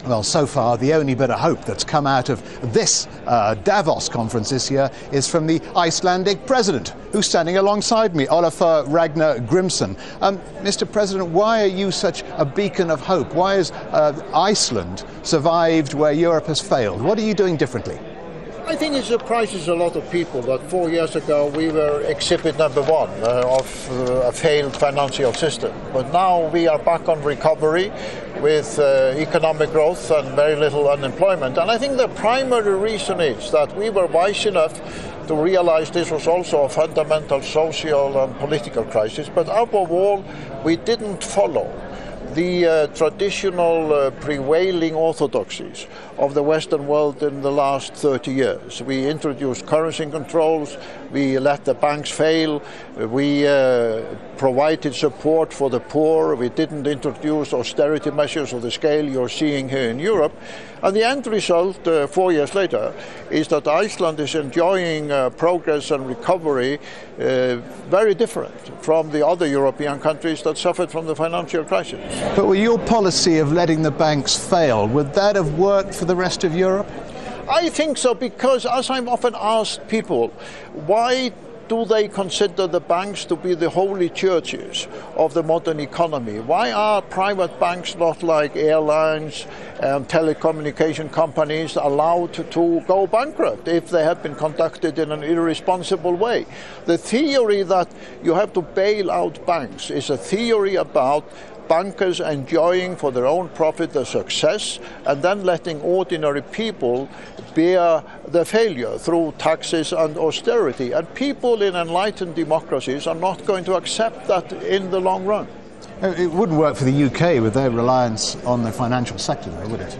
Well, so far, the only bit of hope that's come out of this Davos conference this year is from the Icelandic president, who's standing alongside me, Olafur Ragnar Grimsson. Mr. President, why are you such a beacon of hope? Why has Iceland survived where Europe has failed? What are you doing differently? I think it surprises a lot of people that 4 years ago we were exhibit number one of a failed financial system. But now we are back on recovery with economic growth and very little unemployment. And I think the primary reason is that we were wise enough to realize this was also a fundamental social and political crisis. But above all, we didn't follow the traditional prevailing orthodoxies of the Western world in the last 30 years. We introduced currency controls, we let the banks fail, we provided support for the poor, we didn't introduce austerity measures of the scale you're seeing here in Europe. And the end result, 4 years later, is that Iceland is enjoying progress and recovery very different from the other European countries that suffered from the financial crisis. But with your policy of letting the banks fail, would that have worked for the rest of Europe? I think so, because as I'm often asked people, why do they consider the banks to be the holy churches of the modern economy? Why are private banks not like airlines and telecommunication companies allowed to go bankrupt if they have been conducted in an irresponsible way? The theory that you have to bail out banks is a theory about bankers enjoying for their own profit the success and then letting ordinary people bear the failure through taxes and austerity. And people in enlightened democracies are not going to accept that in the long run. It wouldn't work for the UK with their reliance on the financial sector, though, would it?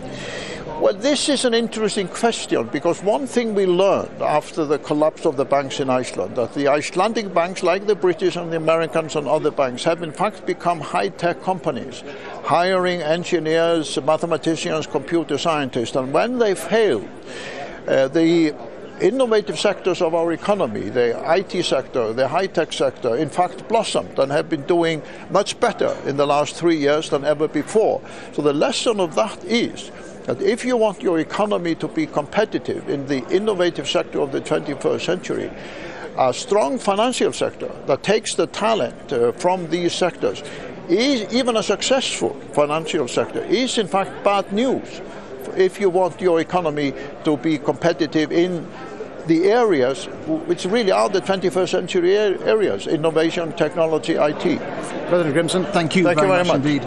Well, this is an interesting question, because one thing we learned after the collapse of the banks in Iceland, that the Icelandic banks, like the British and the Americans and other banks, have in fact become high-tech companies, hiring engineers, mathematicians, computer scientists. And when they failed, the innovative sectors of our economy, the IT sector, the high-tech sector, in fact blossomed and have been doing much better in the last 3 years than ever before. So the lesson of that is that if you want your economy to be competitive in the innovative sector of the 21st century, a strong financial sector that takes the talent from these sectors, even a successful financial sector, is in fact bad news if you want your economy to be competitive in the areas which really are the 21st century areas: innovation, technology, IT. President Grimsson, thank you very much indeed.